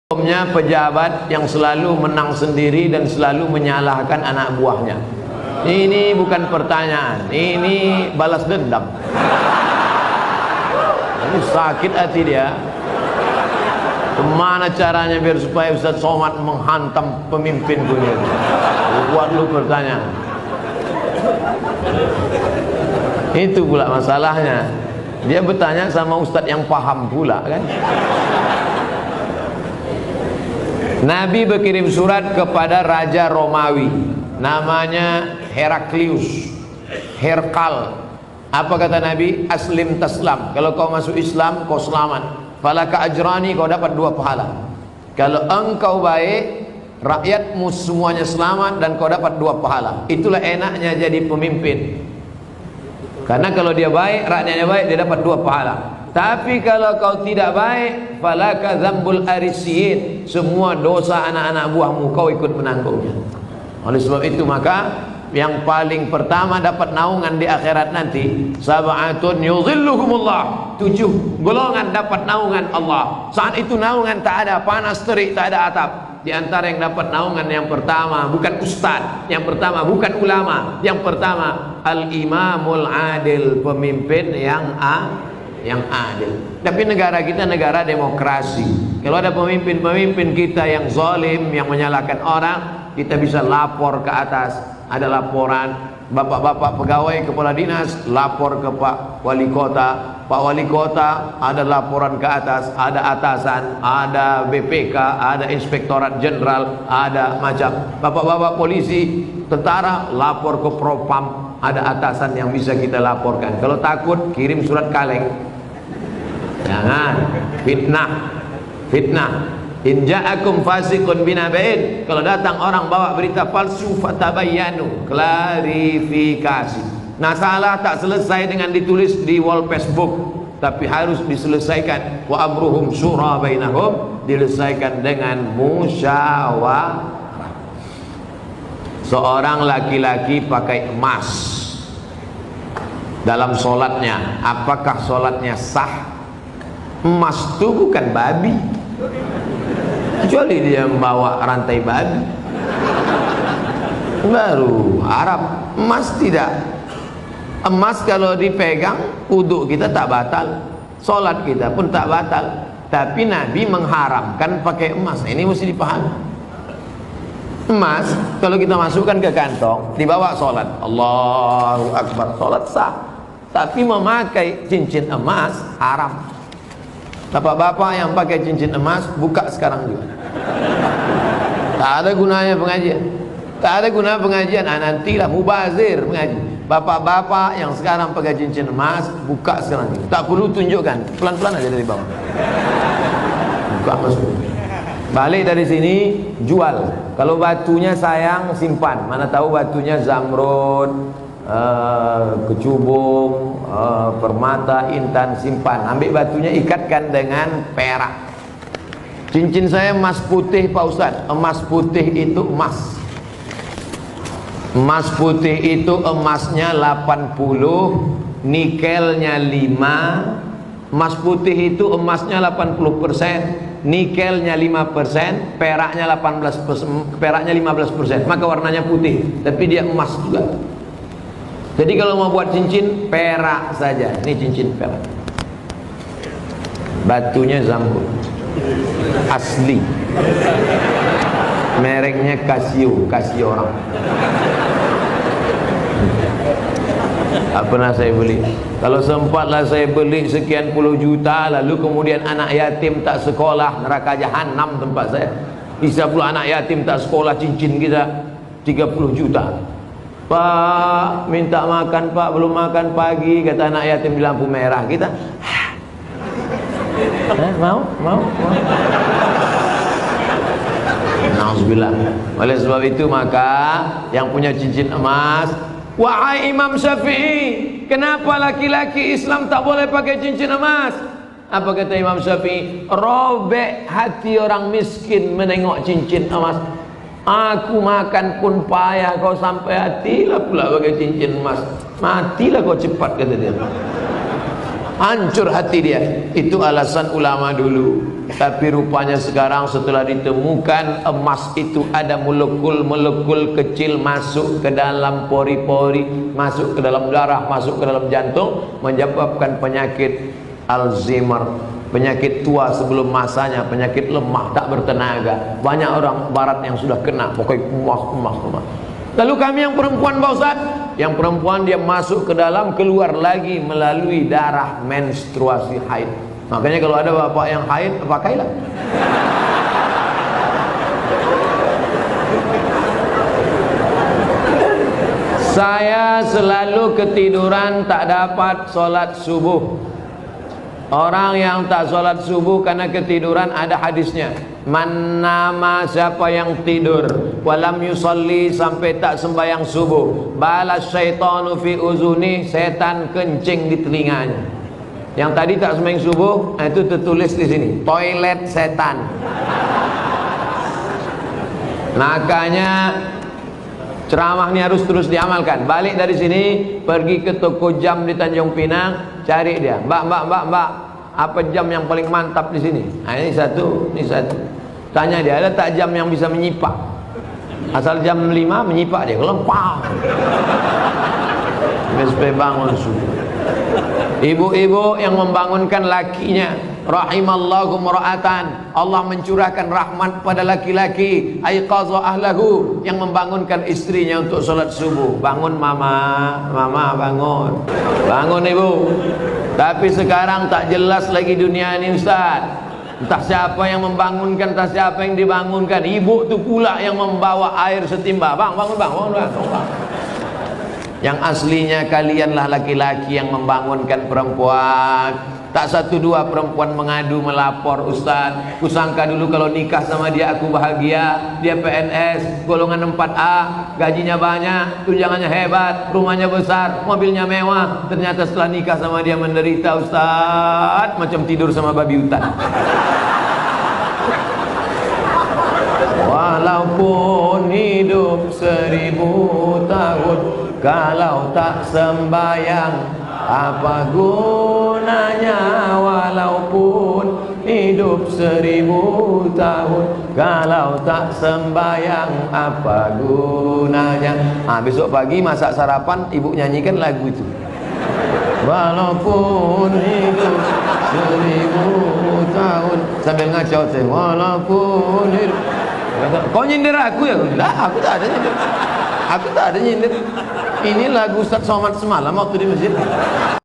Umumnya pejabat yang selalu menang sendiri dan selalu menyalahkan anak buahnya. Ini bukan pertanyaan, ini balas dendam. Ini sakit hati dia. Kemana caranya biar supaya Ustaz Somad menghantam pemimpin dunia? Buat lu pertanyaan. Itu pula masalahnya. Dia bertanya sama Ustaz yang paham pula kan. Nabi berkirim surat kepada Raja Romawi, namanya Heraklius, Herkal. Apa kata Nabi? Aslim taslam. Kalau kau masuk Islam, kau selamat. Falaka ajrani, kau dapat 2 pahala. Kalau engkau baik, rakyatmu semuanya selamat dan kau dapat 2 pahala. Itulah enaknya jadi pemimpin. Karena kalau dia baik, rakyatnya baik, dia dapat 2 pahala. Tapi kalau kau tidak baik, falaka dzambul arisiyin, semua dosa anak-anak buahmu kau ikut menanggungnya. Oleh sebab itu maka yang paling pertama dapat naungan di akhirat nanti, sab'atun yudhilluhumullah, 7 golongan dapat naungan Allah. Saat itu naungan tak ada panas terik, tak ada atap. Di antara yang dapat naungan yang pertama bukan ustaz, yang pertama bukan ulama, yang pertama al-imamul adil, pemimpin yang adil. Tapi negara kita negara demokrasi. Kalau ada pemimpin-pemimpin kita yang zalim, yang menyalahkan orang, kita bisa lapor ke atas. Ada laporan, bapak-bapak pegawai kepala dinas lapor ke Pak Wali Kota. Pak Wali Kota ada laporan ke atas, ada atasan, ada BPK, ada Inspektorat Jenderal, ada macam. Bapak-bapak polisi, tentara lapor ke Propam, ada atasan yang bisa kita laporkan. Kalau takut kirim surat kaleng. Jangan fitnah. In ja'akum fasiqun binaba'in, kalau datang orang bawa berita palsu, fatabayyanu, klarifikasi. Nah, salah tak selesai dengan ditulis di wall Facebook, tapi harus diselesaikan. Wa amruhum syura bainahum, diselesaikan dengan musyawarah. Seorang laki-laki pakai emas dalam solatnya, apakah solatnya sah? Emas itu bukan babi, kecuali dia membawa rantai babi, baru Arab. Emas tidak. Emas kalau dipegang, wudu kita tak batal, solat kita pun tak batal. Tapi Nabi mengharamkan pakai emas. Ini mesti dipahami. Emas kalau kita masukkan ke kantong, dibawa solat, Allahu Akbar, solat sah. Tapi memakai cincin emas haram. Bapak-bapak yang pakai cincin emas, buka sekarang juga. Tak ada gunanya pengajian. Tak ada guna pengajian. Nantilah mubazir mengaji. Bapak-bapak yang sekarang pakai cincin emas, buka sekarang juga. Tak perlu tunjukkan, pelan-pelan aja dari bawah. Buka masuk. Balik dari sini, jual. Kalau batunya sayang, simpan. Mana tahu batunya zamrud, kecubung, permata, intan, simpan. Ambil batunya, ikatkan dengan perak. Cincin saya emas putih Pak Ustadz. Emas putih itu emas. Emas putih itu emasnya 80, nikelnya 5. Emas putih itu emasnya 80%, nikelnya 5%, peraknya 18%, peraknya 15%. Maka warnanya putih, tapi dia emas juga. Jadi kalau mau buat cincin, perak saja. Ini cincin perak. Batunya zamrud, asli. Mereknya Casio, Casio orang. Tak pernah saya beli. Kalau sempatlah saya beli sekian puluh juta, lalu kemudian anak yatim tak sekolah, neraka jahanam tempat saya. Bisa pula anak yatim tak sekolah, cincin kita 30 juta. Pak, minta makan Pak, belum makan pagi, kata anak yatim di lampu merah. Kita mau. Nauzubillah. Oleh sebab itu maka yang punya cincin emas, wahai Imam Syafi'i, kenapa laki-laki Islam tak boleh pakai cincin emas? Apa kata Imam Syafi'i? Robek hati orang miskin menengok cincin emas. Aku makan pun payah, kau sampai hatilah pula pakai cincin emas. Matilah kau cepat, kata dia. hancur hati dia. Itu alasan ulama dulu. Tapi rupanya sekarang setelah ditemukan emas itu ada molekul-molekul kecil masuk ke dalam pori-pori, masuk ke dalam darah, masuk ke dalam jantung, menyebabkan penyakit Alzheimer, penyakit tua sebelum masanya, penyakit lemah, tak bertenaga. Banyak orang barat yang sudah kena, pokoknya emas. Lalu kami yang perempuan, Pak Ustaz, yang perempuan dia masuk ke dalam, keluar lagi melalui darah menstruasi haid. Makanya kalau ada bapak yang haid, pakailah. Saya selalu ketiduran, tak dapat sholat subuh. Orang yang tak sholat subuh karena ketiduran, ada hadisnya. Man nama, siapa yang tidur, walam yusalli, sampai tak sembahyang subuh, balas syaitanu fi uzuni, setan kencing di telinganya. Yang tadi tak sembahyang subuh, itu tertulis di sini, toilet setan. Makanya ceramah ini harus terus diamalkan. Balik dari sini, pergi ke toko jam di Tanjung Pinang, cari dia. Mbak, apa jam yang paling mantap di sini? Nah, ini satu. Tanya dia, ada tak jam yang bisa menyipak? Asal jam 5 menyipak dia, kelempang. Sampai bangun subuh. Ibu-ibu yang membangunkan lakinya, rahimallahu mura'atan, Allah mencurahkan rahmat pada laki-laki, aiqadha ahlahu, yang membangunkan istrinya untuk sholat subuh. Bangun mama bangun. Bangun ibu. Tapi sekarang tak jelas lagi dunia ini, Ustaz. Entah siapa yang membangunkan, entah siapa yang dibangunkan. Ibu tu pula yang membawa air setimba. Bangun. Yang aslinya kalianlah laki-laki yang membangunkan perempuan. Tak satu dua perempuan mengadu melapor, Ustaz, kusangka dulu kalau nikah sama dia aku bahagia, dia PNS golongan 4A, gajinya banyak, tunjangannya hebat, rumahnya besar, mobilnya mewah. Ternyata setelah nikah sama dia menderita, Ustaz, macam tidur sama babi hutan. Walaupun hidup 1000 tahun, kalau tak sembayang, apa gunanya? Walaupun hidup 1000 tahun, kalau tak sembayang, apa gunanya? Besok pagi masak sarapan, ibu nyanyikan lagu itu. Walaupun hidup 1000 tahun, sambil ngacau, walaupun hidup. Kau nyindir aku ya? Lah, aku tak ada nyindir. Ini lagu Ustaz Somad semalam waktu di masjid.